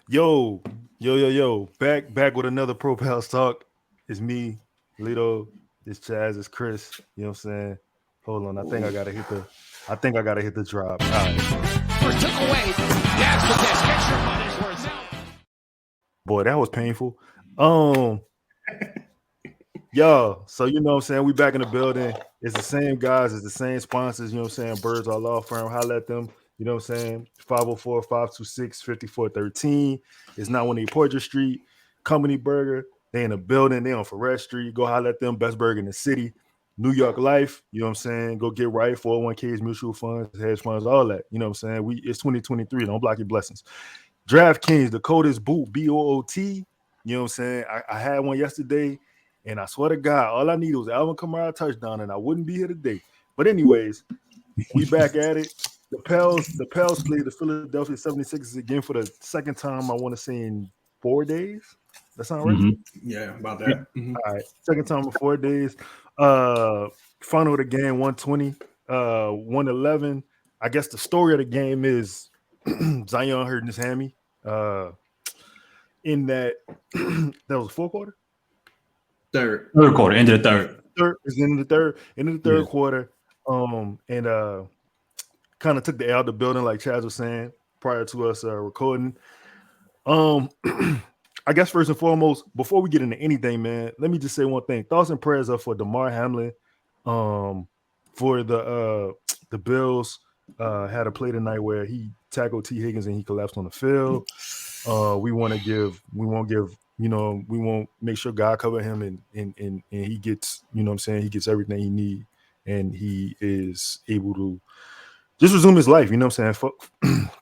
Yo, yo. Back with another Pro Pals talk. It's me, Lito. It's Chaz. It's Chris. You know what I'm saying? Hold on. I think I gotta hit the drop. All right. First took away. That's the best. Get your money's worth out. Boy, that was painful. Um, Yo, so you know what I'm saying? We back in the building. It's the same guys, it's the same sponsors, you know what I'm saying? Birds Our Law Firm. Holla at them, you know what I'm saying? 504-526-5413. It's not 1 Porter Street. Company Burger. They in the building, they on Ferret Street. Go holla at them, best burger in the city. New York Life, you know what I'm saying? Go get right, 401ks, mutual funds, hedge funds, all that. You know what I'm saying? It's 2023. Don't block your blessings. DraftKings, the code is BOOT, BOOT. You know what I'm saying? I had one yesterday, and I swear to God, all I needed was Alvin Kamara touchdown, and I wouldn't be here today. But anyways, we back at it. The Pels played the Philadelphia 76ers again for the second time, I want to say in 4 days. That sound right? Mm-hmm. Yeah, about Yeah. that. Mm-hmm. All right. Second time in 4 days. Uh Final of the game, 120, 111. I guess the story of the game is Zion hurting his hammy. In that that was fourth quarter. Third. Third quarter, end of the third. Third is in the third Yeah. quarter. And kind of took the L the building, like Chaz was saying prior to us recording. Um, I guess first and foremost, before we get into anything, man, let me just say one thing. Thoughts and prayers up for DeMar Hamlin. For the Bills had a play tonight where he tackled T. Higgins and he collapsed on the field. We won't make sure God cover him and he gets, you know what I'm saying, he gets everything he needs and he is able to just resume his life, you know what I'm saying?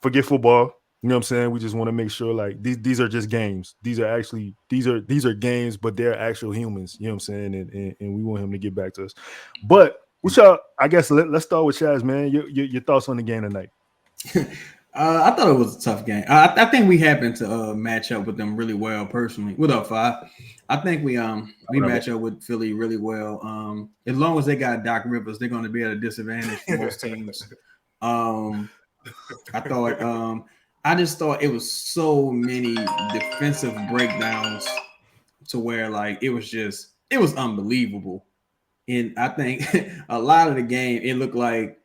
Forget football. You know what I'm saying? We just want to make sure like these are just games. These are games, but they're actual humans, you know what I'm saying? And we want him to get back to us. But which I guess let's start with Chaz, man. Your thoughts on the game tonight. I thought it was a tough game. I think we happened to match up with them really well personally. What up, Five? I think we match up with Philly really well. As long as they got Doc Rivers, they're going to be at a disadvantage for most teams. I thought I just thought it was so many defensive breakdowns to where like it was unbelievable. And I think a lot of the game it looked like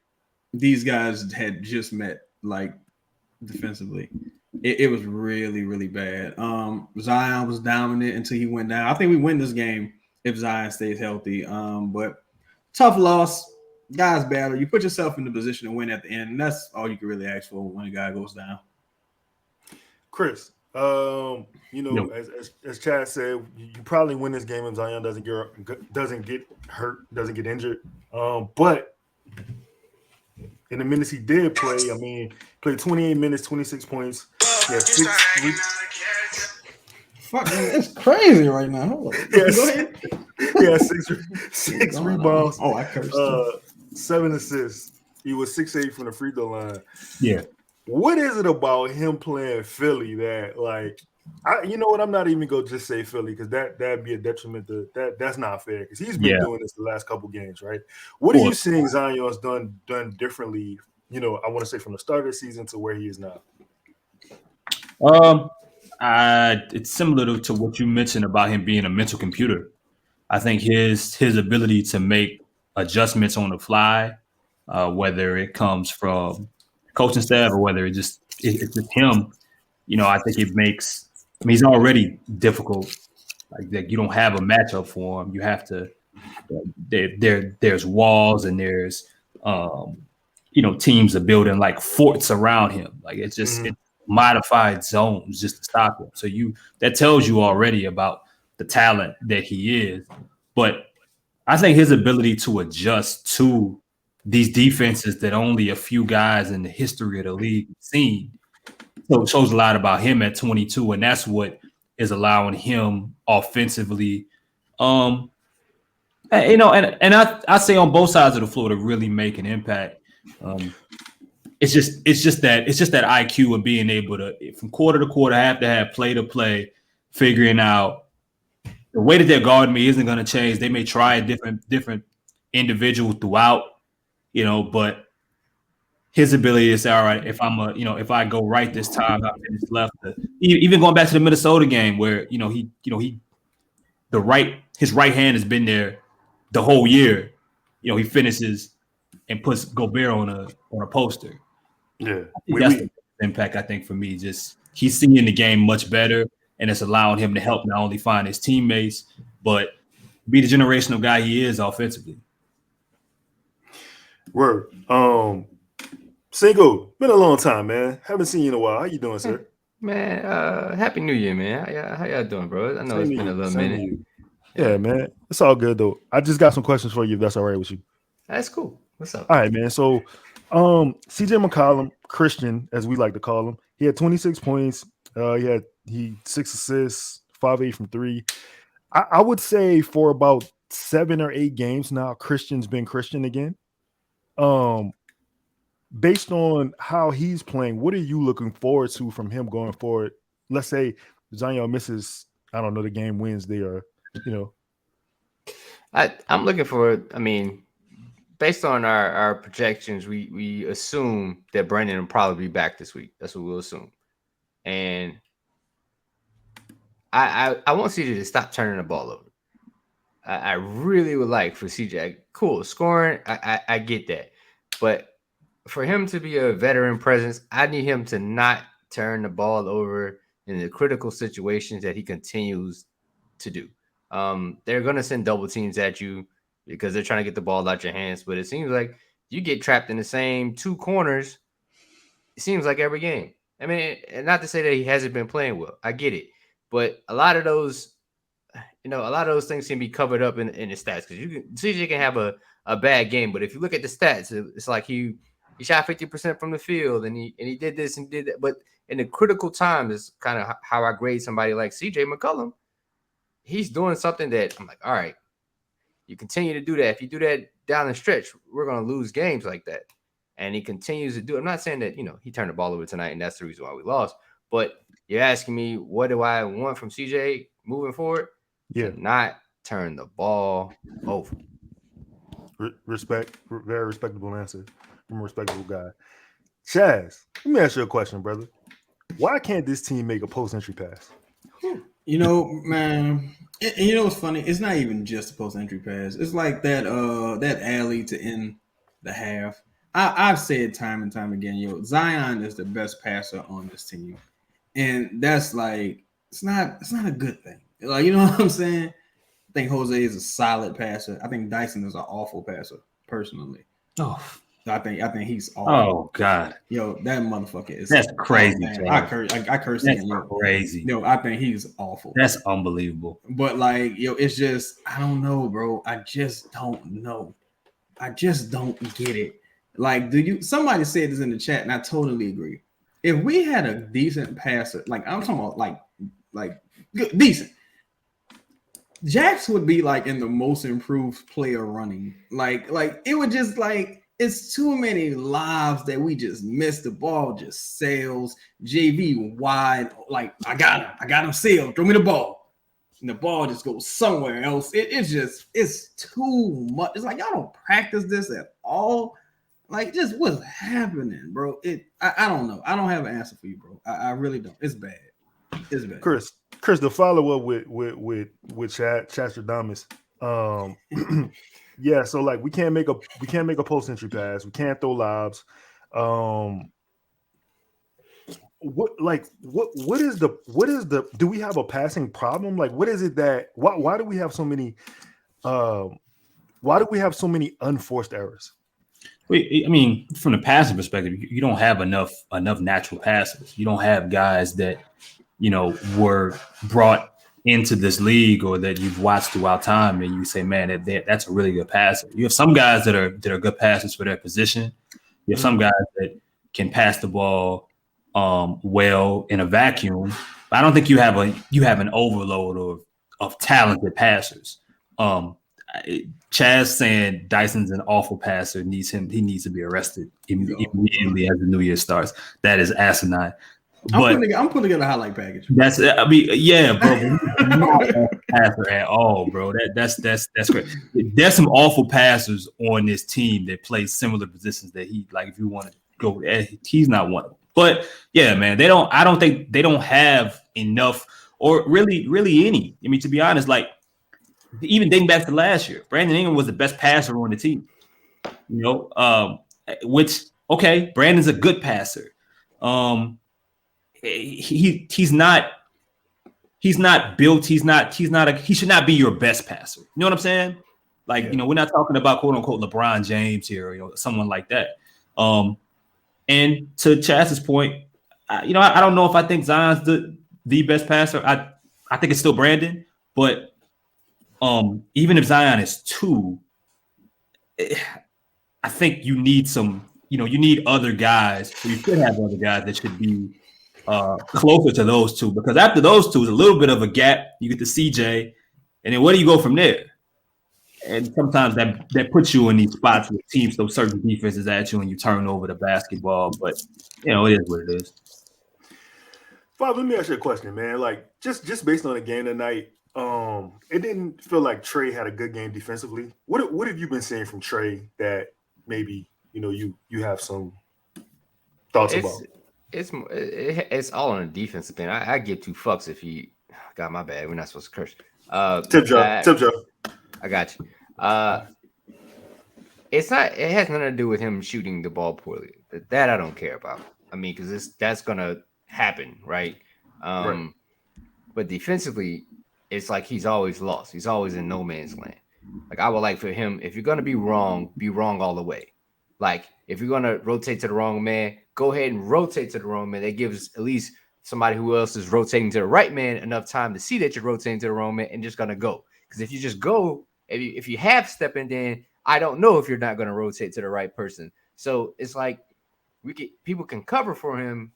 these guys had just met like defensively. It was really, really bad. Zion was dominant until he went down. I think we win this game if Zion stays healthy. But tough loss. Guys battle. You put yourself in the position to win at the end, and that's all you can really ask for when a guy goes down. Chris, as Chad said, you probably win this game if Zion doesn't get hurt, doesn't get injured. But in the minutes he did play, I mean, played 28 minutes, 26 points. Yeah, Fuck, man, it's crazy right now. Hold on. Yes. Go ahead. Yeah, six rebounds. Oh, I cursed. 7 assists. He was 6'8" from the free throw line. Yeah. What is it about him playing Philly that, like, you know what? I'm not even gonna just say Philly because that'd be a detriment to that's not fair because he's been doing this the last couple games, right? What are you seeing Zion's done differently? You know, I want to say from the start of the season to where he is now. It's similar to what you mentioned about him being a mental computer. I think his ability to make adjustments on the fly, whether it comes from coaching staff or whether it's just him, you know, I think it makes. I mean, he's already difficult. Like you don't have a matchup for him. You have to. There's walls and there's teams are building like forts around him. Like it's just it's modified zones just to stop him. So that tells you already about the talent that he is. But I think his ability to adjust to these defenses that only a few guys in the history of the league have seen. So it shows a lot about him at 22, and that's what is allowing him offensively. And I say on both sides of the floor to really make an impact. It's just that IQ of being able to from quarter to quarter, have to have play to play, figuring out the way that they're guarding me isn't going to change. They may try a different individual throughout, but his ability to say, all right, if if I go right this time, I finish left. Even going back to the Minnesota game where his right hand has been there the whole year. He finishes and puts Gobert on a poster. Yeah, That's the impact. I think for me, just he's seeing the game much better, and it's allowing him to help not only find his teammates, but be the generational guy he is offensively. Word. Single, been a long time, man. Haven't seen you in a while. How you doing, sir? Man, Happy New Year, man. How y'all doing, bro? I know Same it's to been a you, little same to minute. you. Yeah, man. It's all good though. I just got some questions for you if that's all right with you. That's cool. What's up? All right, man. So CJ McCollum, Christian, as we like to call him, he had 26 points. He 6 assists, 5-8 from 3. I would say for about 7 or 8 games now, Christian's been Christian again. Based on how he's playing, what are you looking forward to from him going forward? Let's say Zion misses, I don't know, the game Wednesday or, I'm looking for. I mean, based on our projections, we assume that Brandon will probably be back this week. That's what we'll assume. And I want CJ to stop turning the ball over. I really would like for CJ. Cool scoring. I get that, but for him to be a veteran presence, I need him to not turn the ball over in the critical situations that he continues to do. They're going to send double teams at you because they're trying to get the ball out your hands. But it seems like you get trapped in the same 2 corners. It seems like every game. I mean, and not to say that he hasn't been playing well. I get it. But a lot of those things can be covered up in the stats because CJ can have a bad game. But if you look at the stats, it's like he shot 50% from the field and he did this and did that. But in the critical time is kind of how I grade somebody like CJ McCollum. He's doing something that I'm like, all right, you continue to do that. If you do that down the stretch, we're going to lose games like that. And he continues to do it. I'm not saying that, he turned the ball over tonight and that's the reason why we lost. But you're asking me, what do I want from CJ moving forward? Yeah. To not turn the ball over. Respect. Very respectable answer from a respectable guy. Chaz, let me ask you a question, brother. Why can't this team make a post-entry pass? Man, what's funny? It's not even just a post-entry pass. It's like that alley to end the half. I've said time and time again, Zion is the best passer on this team. And that's like, it's not a good thing. Like, you know what I'm saying? I think Jose is a solid passer. I think Dyson is an awful passer, personally. Oh, I think he's awful. Oh God, that motherfucker is. That's crazy. I curse. That's crazy. I think he's awful. That's unbelievable. But like, it's just, I don't know, bro. I just don't know. I just don't get it. Like, somebody said this in the chat, and I totally agree. If we had a decent passer, like I'm talking about, like good, decent. Jax would be like in the most improved player running. Like it would just like, it's too many lives that we just miss. The ball just sails. JV wide, like I got him sailed. Throw me the ball, and the ball just goes somewhere else. It's too much. It's like y'all don't practice this at all. Like, just what's happening, bro? I don't know. I don't have an answer for you, bro. I really don't. It's bad. It's bad. Chris, the follow up with Chastradamus. Yeah, so like we can't make a post entry pass. We can't throw lobs. What is the do we have a passing problem? Like, what is it that why do we have so many unforced errors? I mean, from the passing perspective, you don't have enough natural passers. You don't have guys that, were brought into this league or that you've watched throughout time and you say, man, that's a really good passer. You have some guys that are good passers for their position. You have some guys that can pass the ball well in a vacuum. But I don't think you have an overload of talented passers. Chaz saying Dyson's an awful passer, he needs to be arrested immediately as the new year starts. That is asinine. I'm putting together a highlight package. That's, I mean, yeah, bro. Not a passer at all, bro. That's great. There's some awful passers on this team that play similar positions that he, like, if you want to go. He's not one of them. But yeah, man, I don't think they don't have enough or really any. I mean, to be honest, like even dating back to last year, Brandon Ingram was the best passer on the team. Which okay, Brandon's a good passer. He's not built. He should not be your best passer. You know what I'm saying? Like, we're not talking about quote unquote LeBron James here, someone like that. And to Chaz's point, I don't know if I think Zion's the best passer. I think it's still Brandon, but even if Zion is 2, I think you need you need other guys. You should have other guys that should be closer to those 2, because after those 2 is a little bit of a gap. You get to CJ, and then where do you go from there? And sometimes that puts you in these spots where teams throw certain defenses at you and you turn over the basketball. But it is what it is. Bob, let me ask you a question, man. Like just based on the game tonight, it didn't feel like Trey had a good game defensively. What have you been seeing from Trey that maybe you have some thoughts about? It's all on the defensive thing. I give 2 fucks if he got my bad. We're not supposed to curse. Tip Joe. I got you. It has nothing to do with him shooting the ball poorly. That I don't care about. I mean, because that's gonna happen, right? Right. But defensively, it's like he's always lost. He's always in no man's land. Like, I would like for him, if you're gonna be wrong all the way. Like, if you're gonna rotate to the wrong man, go ahead and rotate to the wrong man. That gives at least somebody who else is rotating to the right man enough time to see that you're rotating to the wrong man and just gonna go. Because if you just go, if you half stepping, then I don't know if you're not gonna rotate to the right person. So it's like people can cover for him,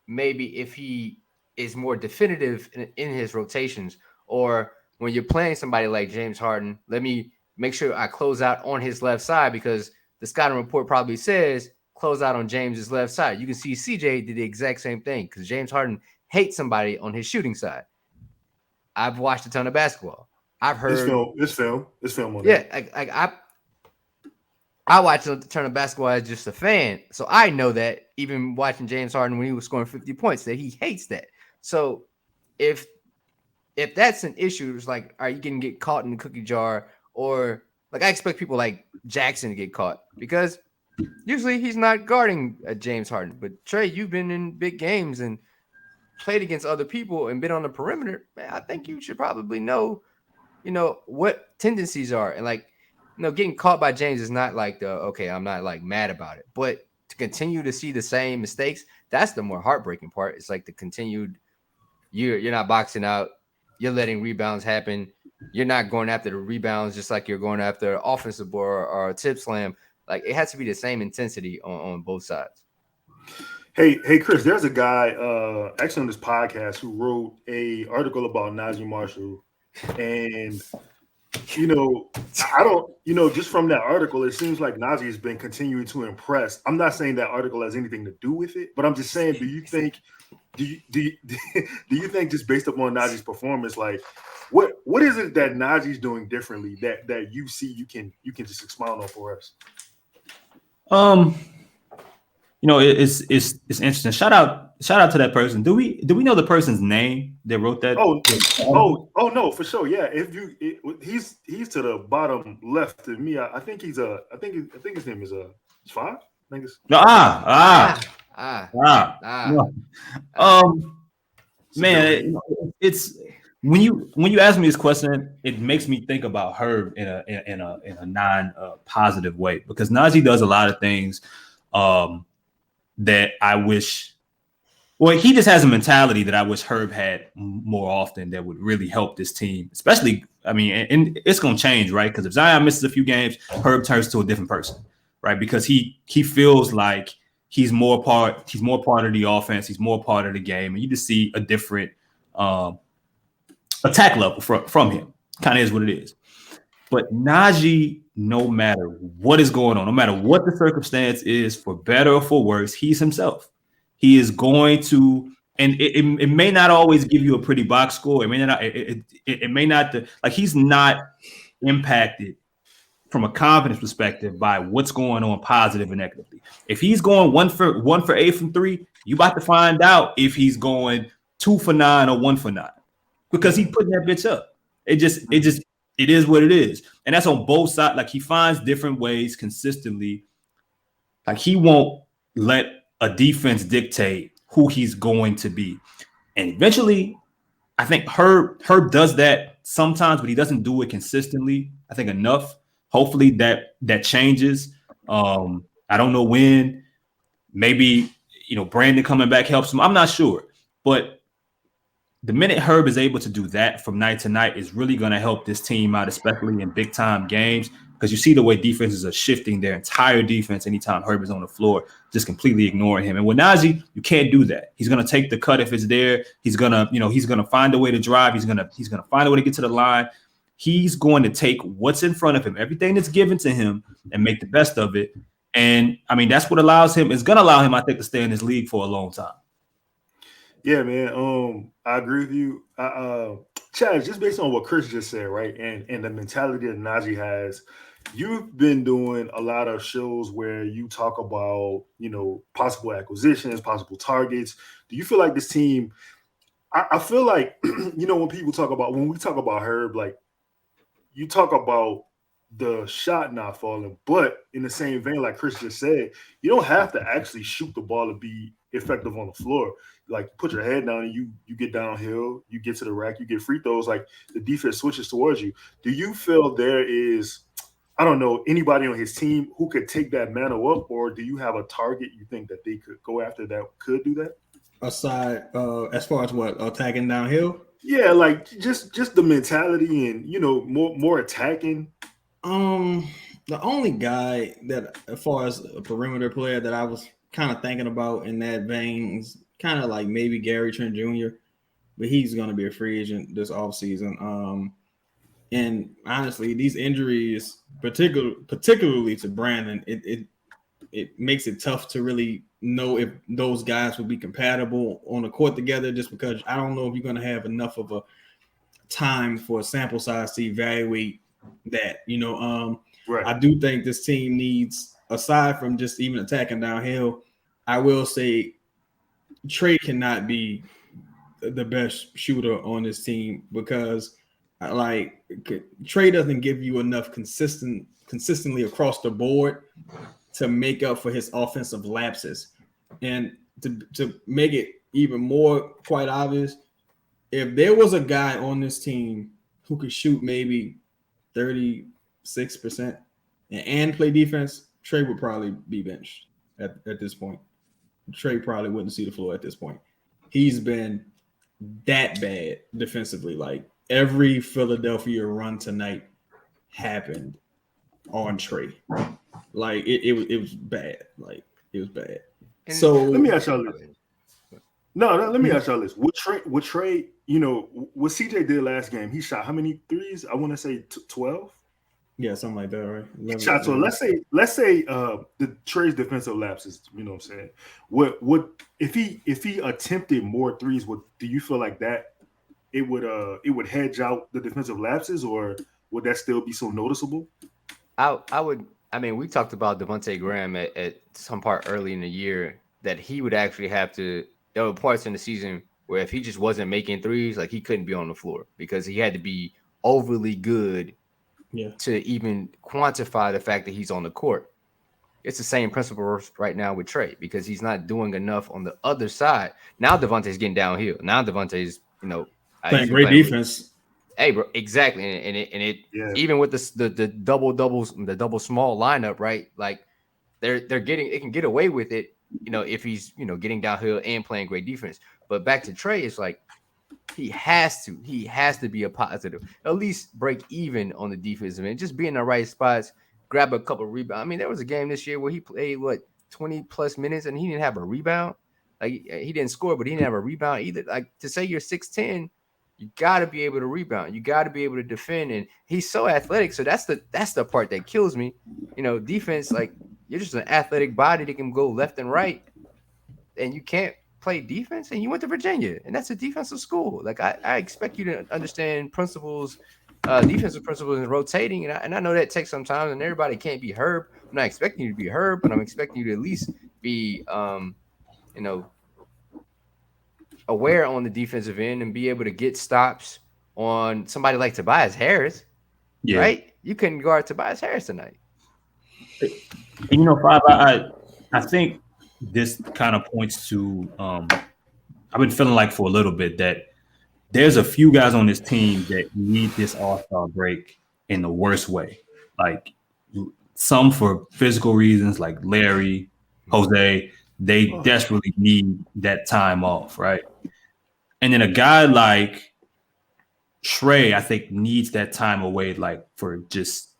maybe if he is more definitive in his rotations, or when you're playing somebody like James Harden, let me make sure I close out on his left side, because the scouting report probably says close out on James's left side. You can see CJ did the exact same thing, because James Harden hates somebody on his shooting side. I've watched a ton of basketball. I've heard this film on yeah, that. I watched a ton of basketball as just a fan, so I know that even watching James Harden when he was scoring 50 points, that he hates that. So if that's an issue, it's like, are you going to get caught in the cookie jar? Or like, I expect people like Jackson to get caught, because usually he's not guarding James Harden. But Trey, you've been in big games and played against other people and been on the perimeter. Man, I think you should probably know what tendencies are. And like, getting caught by James is not like I'm not like mad about it, but to continue to see the same mistakes, that's the more heartbreaking part. It's like the continued, you're not boxing out, you're letting rebounds happen. You're not going after the rebounds just like you're going after offensive board or a tip slam. Like, it has to be the same intensity on both sides. Hey, Chris, there's a guy actually on this podcast who wrote a article about Najee Marshall, and I don't, just from that article, it seems like Najee has been continuing to impress. I'm not saying that article has anything to do with it, but I'm just saying, do you think just based upon Najee's performance, like what is it that Najee's doing differently that you see you can just expound on for us? It's interesting. Shout out to that person. Do we know the person's name that wrote that? Oh no, for sure. Yeah, he's to the bottom left of me. I think his name is Svan. I think it's man, it's when you ask me this question, it makes me think about Herb in a non positive way, because Najee does a lot of things that I wish. Well, he just has a mentality that I wish Herb had more often that would really help this team, especially. I mean, and it's going to change, right? Because if Zion misses a few games, Herb turns to a different person, right? Because he feels like he's more part of the offense, he's more part of the game, and you just see a different attack level from him. Kind of is what it is. But Najee, no matter what is going on, no matter what the circumstance is, for better or for worse, he's himself. He is going to, and it may not always give you a pretty box score. It may not, like, he's not impacted from a confidence perspective by what's going on positive and negatively. If he's going 1 for 8 from 3, you about to find out if he's going 2 for 9 or 1 for 9 because he's putting that bitch up. It is what it is. And that's on both sides. Like he finds different ways consistently. Like he won't let a defense dictate who he's going to be. And eventually, I think Herb does that sometimes, but he doesn't do it consistently. I think enough. Hopefully that changes. I don't know when. Maybe Brandon coming back helps him. I'm not sure, but the minute Herb is able to do that from night to night is really going to help this team out, especially in big time games. Because you see the way defenses are shifting their entire defense anytime Herb is on the floor, just completely ignoring him. And with Najee, you can't do that. He's going to take the cut if it's there. He's gonna find a way to drive. He's gonna find a way to get to the line. He's going to take what's in front of him, everything that's given to him, and make the best of it. And I mean, that's what is going to allow him, I think, to stay in this league for a long time. Yeah, man. I agree with you. Chad, just based on what Chris just said, right, and the mentality that Najee has, you've been doing a lot of shows where you talk about, possible acquisitions, possible targets. Do you feel like this team? I feel like, when we talk about Herb, like you talk about the shot not falling, but in the same vein, like Chris just said, you don't have to actually shoot the ball to be effective on the floor. Like put your head down and you get downhill, you get to the rack, you get free throws, like the defense switches towards you. Do you feel there is, I don't know, anybody on his team who could take that mantle up, or do you have a target you think that they could go after that could do that? Aside, as far as what, attacking downhill? Yeah, like just the mentality and more attacking. The only guy that, as far as a perimeter player, that I was kind of thinking about in that vein is kind of like maybe Gary Trent Jr., but he's going to be a free agent this offseason. And honestly, these injuries, particularly to Brandon, it makes it tough to really know if those guys will be compatible on the court together, just because I don't know if you're going to have enough of a time for a sample size to evaluate that. Right. I do think this team needs, aside from just even attacking downhill, I will say Trey cannot be the best shooter on this team, because like Trey doesn't give you enough consistently across the board to make up for his offensive lapses. And to make it even more quite obvious, if there was a guy on this team who could shoot maybe 36% and play defense, Trey would probably be benched at this point. Trey probably wouldn't see the floor at this point. He's been that bad defensively. Like every Philadelphia run tonight happened on Trey. Like it was bad. Like it was bad. And So let me ask y'all this. No, let me ask y'all this. Would Trey, what CJ did last game, he shot how many threes? I want to say 12. Yeah, something like that, right? 11, Shot. So let's say the Trey's defensive lapses, what I'm saying. What if he attempted more threes, do you feel like that it would hedge out the defensive lapses, or would that still be so noticeable? I mean, we talked about Devontae Graham at some part early in the year that he would actually have to. There were parts in the season where if he just wasn't making threes, like he couldn't be on the floor because he had to be overly good to even quantify the fact that he's on the court. It's the same principle right now with Trey because he's not doing enough on the other side. Now Devontae's getting downhill. Now Devontae's, playing great defense. Hey, bro, exactly, and it even with the double small lineup, right? Like it can get away with it, if he's getting downhill and playing great defense. But back to Trey, it's like he has to be a positive, at least break even on the defensive end, just be in the right spots, grab a couple of rebounds. I mean, there was a game this year where he played 20 plus minutes and he didn't have a rebound. Like he didn't score, but he didn't have a rebound either. Like to say you're 6'10", you got to be able to rebound. You got to be able to defend, and he's so athletic. So that's the part that kills me. Defense, like you're just an athletic body that can go left and right, and you can't play defense. And you went to Virginia, and that's a defensive school. Like I expect you to understand principles defensive principles and rotating, and I know that takes some time, and everybody can't be Herb. I'm not expecting you to be Herb, but I'm expecting you to at least be, you know, aware on the defensive end and be able to get stops on somebody like Tobias Harris, Yeah. right? You couldn't guard Tobias Harris tonight. And Five, I think this kind of points to I've been feeling like for a little bit that there's a few guys on this team that need this all-star break in the worst way. Like some for physical reasons, like Larry, Jose, they desperately need that time off, right? And then a guy like Trey, I think, needs that time away, like for just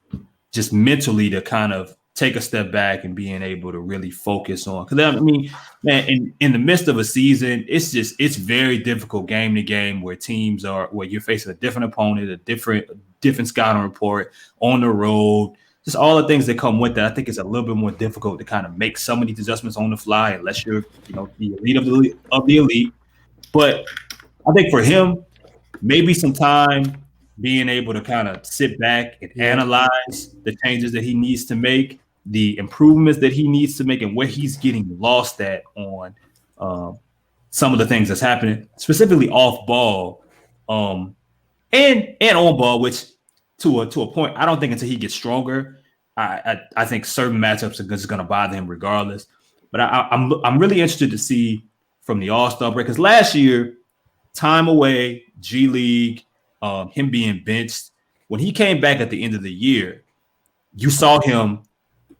mentally to kind of take a step back and being able to really focus on. Because I mean, man, in the midst of a season, it's very difficult game to game where you're facing a different opponent, a different scouting report on the road, just all the things that come with that. I think it's a little bit more difficult to kind of make some of these adjustments on the fly unless you're the elite of the elite. But I think for him, maybe some time being able to kind of sit back and analyze the changes that he needs to make, the improvements that he needs to make, and where he's getting lost at on some of the things that's happening, specifically off ball, and on ball, which to a point, I don't think until he gets stronger, I think certain matchups are just going to bother him regardless. But I'm really interested to see from the All-Star break, because last year, time away, G League, him being benched. When he came back at the end of the year, you saw him.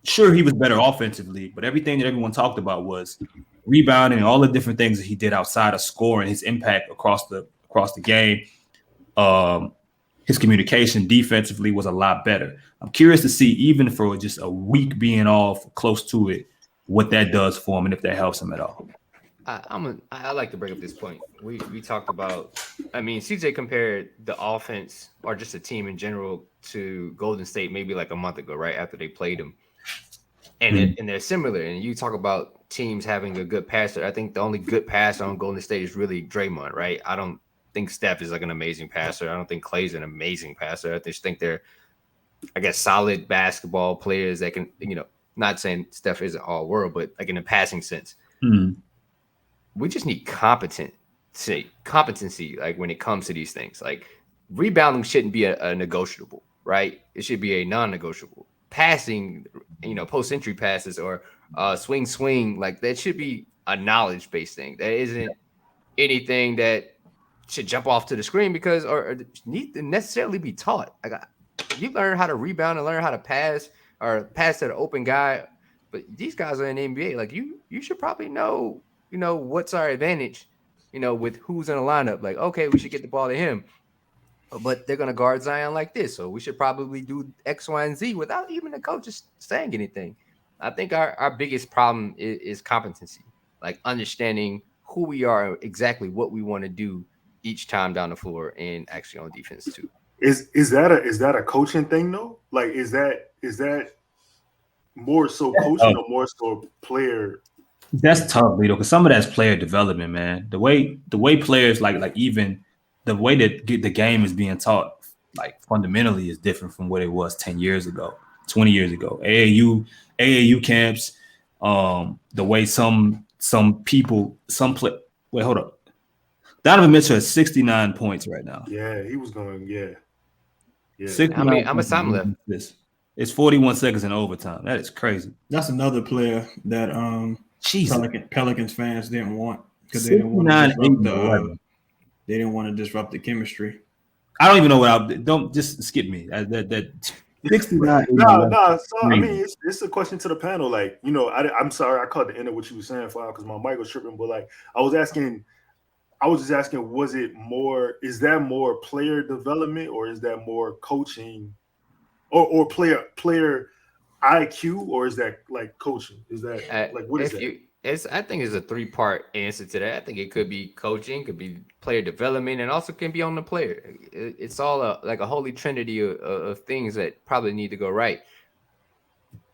Sure, he was better offensively, but everything that everyone talked about was rebounding and all the different things that he did outside of scoring. His impact across the game, his communication defensively was a lot better. I'm curious to see, even for just a week being off, close to it, what that does for him and if that helps him at all. I like to bring up this point. We talked about, I mean, CJ compared the offense or just a team in general to Golden State maybe like a month ago, right after they played them, and they're similar. And you talk about teams having a good passer. I think the only good passer on Golden State is really Draymond, right? I don't think Steph is like an amazing passer. I don't think Clay's an amazing passer. I just think they're, I guess, solid basketball players that can, not saying Steph isn't all world, but like in a passing sense. Mm-hmm. We just need competency, like when it comes to these things. Like rebounding shouldn't be a negotiable, right? It should be a non-negotiable. Passing, post-entry passes or swing, like that should be a knowledge-based thing. That isn't anything that should jump off to the screen because or need to necessarily be taught. Like you learn how to rebound and learn how to pass or pass to the open guy, but these guys are in the NBA. Like you should probably know. What's our advantage, with who's in the lineup? Like, okay, we should get the ball to him, but they're going to guard Zion like this. So we should probably do X, Y, and Z without even the coaches saying anything. I think our biggest problem is competency, like understanding who we are, exactly what we want to do each time down the floor and actually on defense too. Is that a coaching thing though? Like, is that more so coaching or more so player? That's tough, Lito, because some of that's player development, man. The way players like even the way that the game is being taught, like fundamentally, is different from what it was 10 years ago, 20 years ago. AAU camps, the way some people play. Wait, hold up. Donovan Mitchell has 69 points right now. Yeah, he was going. Yeah. How much time left? It's 41 seconds in overtime. That is crazy. That's another player that Pelicans fans didn't want because they didn't want to disrupt the chemistry. I don't even know don't just skip me. That 69. No. So I mean, it's a question to the panel. Like, I'm sorry, I caught the end of what you were saying, because my mic was tripping. But like, I was just asking, is that more player development or is that more coaching, or player IQ, or is that like coaching? Is that like what is that? I think it's a 3-part answer to that. I think it could be coaching, could be player development, and also can be on the player. It's all like a holy trinity of things that probably need to go right.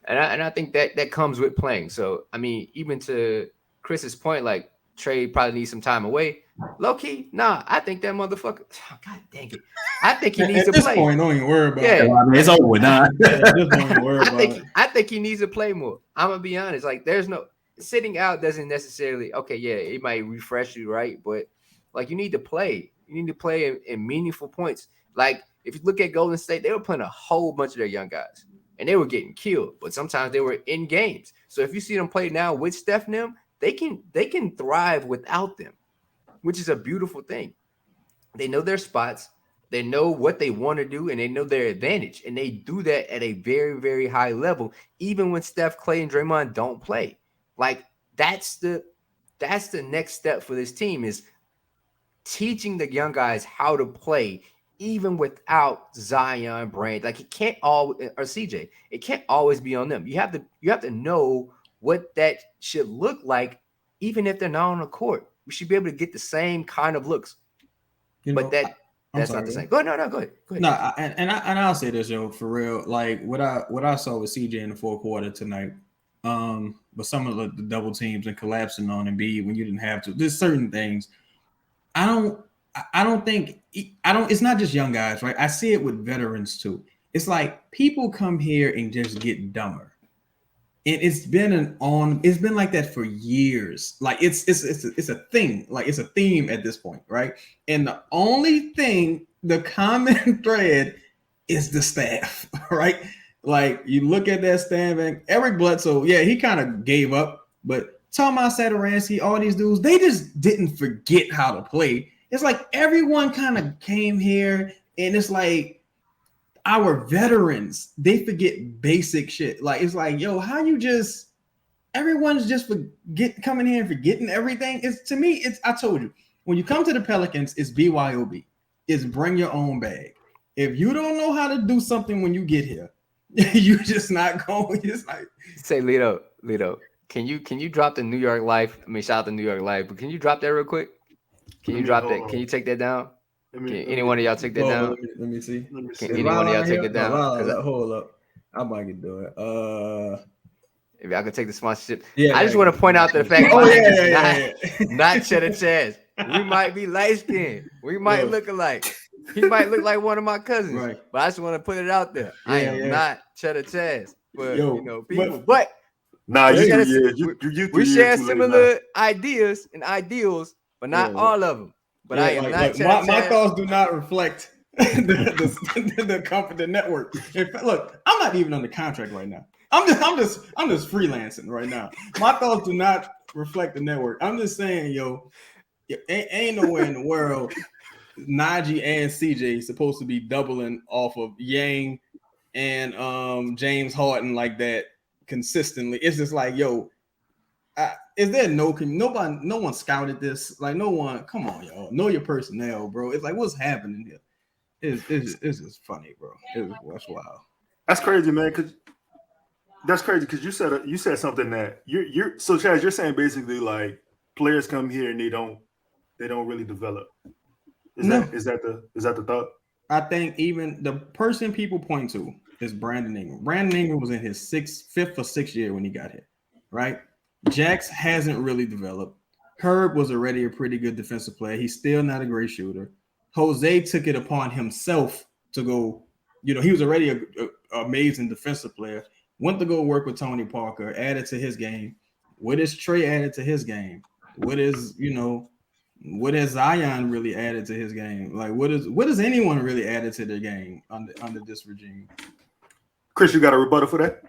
And I think that comes with playing. So I mean, even to Chris's point, like Trey probably needs some time away. Low key, nah. I think that motherfucker. God dang it! I think he needs At to this play. point, don't even worry about Yeah. it. I mean, it's over with now. Just don't even worry about it. I think he needs to play more. I'm gonna be honest. Like, there's no sitting out doesn't necessarily. Okay, yeah, it might refresh you, right? But like, you need to play. You need to play in meaningful points. Like, if you look at Golden State, they were playing a whole bunch of their young guys, and they were getting killed. But sometimes they were in games. So if you see them play now with Steph and them, they can thrive without them, which is a beautiful thing. They know their spots, they know what they want to do, and they know their advantage. And they do that at a very, very high level, even when Steph, Clay, and Draymond don't play. Like, that's the next step for this team, is teaching the young guys how to play, even without Zion, Brand. Like, it can't all or CJ, it can't always be on them. You have to know what that should look like, even if they're not on the court. We should be able to get the same kind of looks. But that's not the same. Go ahead. Go ahead. No, I'll say this, yo, for real. Like, what I saw with CJ in the fourth quarter tonight, but some of the double teams and collapsing on Embiid when you didn't have to. There's certain things. I don't think it's not just young guys, right? I see it with veterans too. It's like people come here and just get dumber. And it's been like that for years. Like, it's a thing. Like, it's a theme at this point, right? And the only thing, the common thread, is the staff, right? Like, you look at that staff, and Eric Bledsoe, yeah, he kind of gave up, but Tomas Satoransky, all these dudes, they just didn't forget how to play. It's like everyone kind of came here, and it's like, our veterans, they forget basic shit. Like, it's like, yo, how you just, everyone's just coming here and forgetting everything. To me, I told you, when you come to the Pelicans, it's BYOB. It's bring your own bag. If you don't know how to do something when you get here, you're just not going. It's like, say, Lito, can you drop the New York Life? I mean, shout out to New York Life, but can you drop that real quick? Can you drop that? Can you take that down? Can any one of y'all take that down? Let me see. Can any one of y'all take it down? Hold up. I might can do it. If I could take the sponsorship. Yeah, I just want to point out the fact not Cheddar Chaz. We might be light skinned. We might look alike. He might look like one of my cousins. Right. But I just want to put it out there. I am not Cheddar Chaz. But people. But we share similar ideas and ideals, but not all of them. But I am not. My thoughts do not reflect the network. Look, I'm not even under contract right now. I'm just freelancing right now. My thoughts do not reflect the network. I'm just saying, yo, ain't nowhere in the world Najee and CJ supposed to be doubling off of Yang and James Harden like that consistently. It's just like, yo. Is there no one scouted this? Like, no one, come on, y'all. Know your personnel, bro. It's like, what's happening here? It's just funny, bro. That's wild. That's crazy, man. Because you said something that you're so Chaz, you're saying basically like players come here and they don't really develop. Is that the thought? I think even the person people point to is Brandon Ingram. Brandon Ingram was in his fifth or sixth year when he got here, right? Jax hasn't really developed. Herb was already a pretty good defensive player. He's still not a great shooter. Jose took it upon himself to go, he was already an amazing defensive player. Went to go work with Tony Parker, added to his game. What is Trey added to his game? What has Zion really added to his game? Like, what is anyone really added to their game under this regime? Chris, you got a rebuttal for that?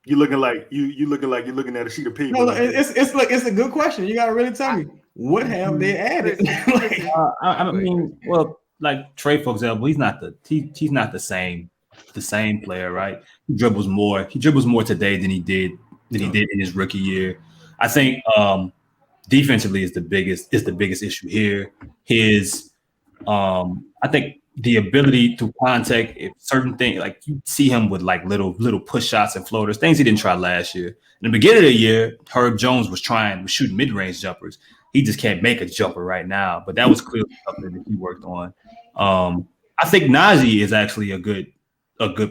You looking like you're looking at a sheet of paper. No, it's a good question. You gotta really tell me, what have they added? I mean, well, like Trey, for example, he's not the same player, right? He dribbles more today than he did in his rookie year. I think defensively is the biggest issue here. I think the ability to contact certain things, like you see him with like little push shots and floaters, things he didn't try last year. In the beginning of the year, Herb Jones was shooting mid-range jumpers. He just can't make a jumper right now, but that was clearly something that he worked on. I think Najee is actually a good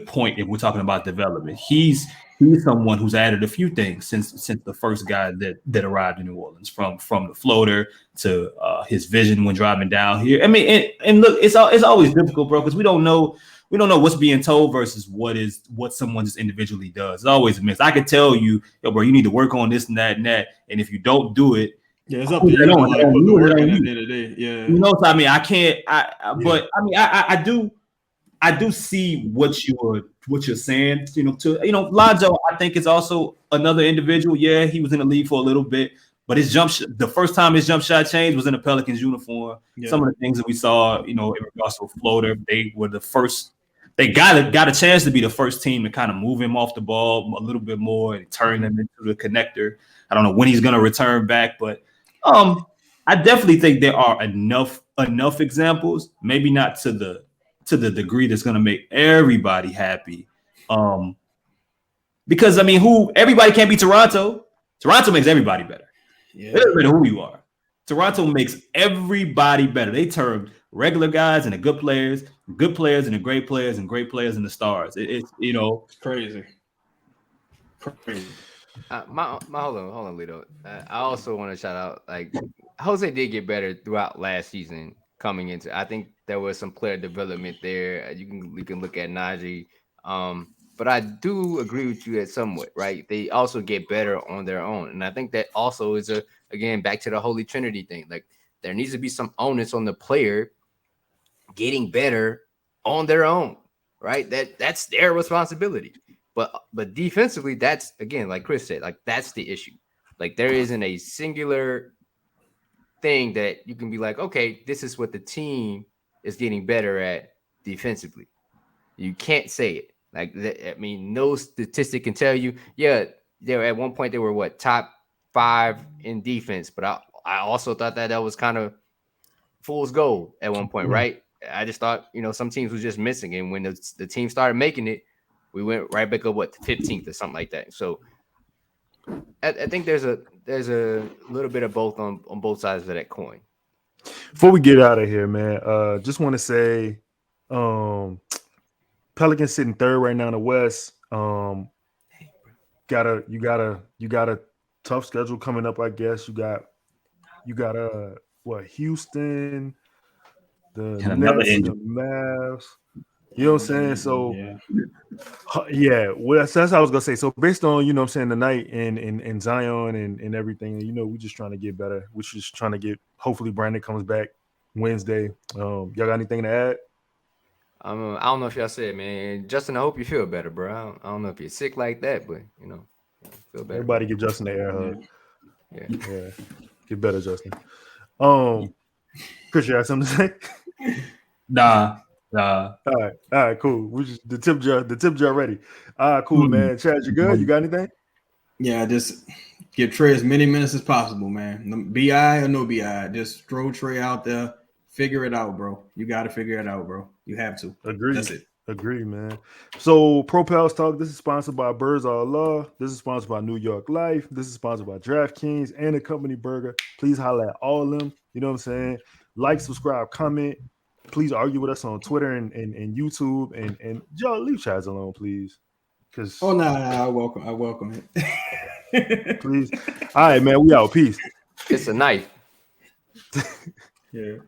point if we're talking about development. He's he's someone who's added a few things since the first guy that arrived in New Orleans, from the floater to his vision when driving down here. I mean, and look, it's always difficult, bro, because we don't know what's being told versus what someone just individually does. It's always a mix. I could tell you, yo, bro, you need to work on this and that, and if you don't do it, yeah, it's up to you to like put the work in at the end of the day. Yeah, you know what I mean. I can't. But I mean, I do see what you're saying. Lonzo, I think, is also another individual. Yeah, he was in the league for a little bit, but the first time his jump shot changed was in a Pelicans uniform. Yeah. Some of the things that we saw, in regards to a floater, they were the first. They got a chance to be the first team to kind of move him off the ball a little bit more and turn him into the connector. I don't know when he's going to return back, but I definitely think there are enough examples, maybe not to the degree that's going to make everybody happy. Because I mean, everybody can't be Toronto. Toronto makes everybody better. Yeah. It doesn't matter who you are. Toronto makes everybody better. They turned regular guys into good players into great players, and great players into stars. It's crazy. Hold on, Lito. I also want to shout out, like, Jose did get better throughout last season coming into. I think there was some player development there. You can look at Najee. But I do agree with you at somewhat, right? They also get better on their own. And I think that also is again, back to the Holy Trinity thing. Like, there needs to be some onus on the player getting better on their own, right? That's their responsibility. But defensively, that's, again, like Chris said, like, that's the issue. Like, there isn't a singular thing that you can be like, okay, this is what the team is getting better at defensively. You can't say it. Like, I mean, no statistic can tell you, yeah, at one point they were what, top 5 in defense, but I also thought that was kind of fool's gold at one point, right? I just thought, some teams was just missing, and when the team started making it, we went right back up, 15th or something like that. So I think there's a little bit of both on both sides of that coin. Before we get out of here, man, just want to say, Pelicans sitting third right now in the West. You got a tough schedule coming up, I guess. You got Houston, the Nets, the Mavs. You know what I'm saying? So well, that's what I was gonna say. So based on, the night and Zion and everything, we just trying to get better. We're just trying to get, hopefully Brandon comes back Wednesday. Y'all got anything to add? I don't know if y'all said, man, Justin, I hope you feel better, bro. I don't know if you're sick like that, but feel better. Everybody give Justin the air hug. Yeah. Get better, Justin. Chris, you have something to say? Nah. All right, cool. We just the tip jar ready. All right, cool, man. Chad, you good? You got anything? Yeah, just give Trey as many minutes as possible, man. BI or no BI, just throw Trey out there. Figure it out, bro. You got to figure it out, bro. You have to. Agree. That's it. Agree, man. So, Pels Talk, this is sponsored by Birds All Law. This is sponsored by New York Life. This is sponsored by DraftKings and the Company Burger. Please holler at all of them. You know what I'm saying? Like, subscribe, comment. Please argue with us on Twitter and YouTube. And y'all leave Chaz alone, please. Oh, no, I welcome it. Please. All right, man. We out. Peace. It's a knife. Yeah.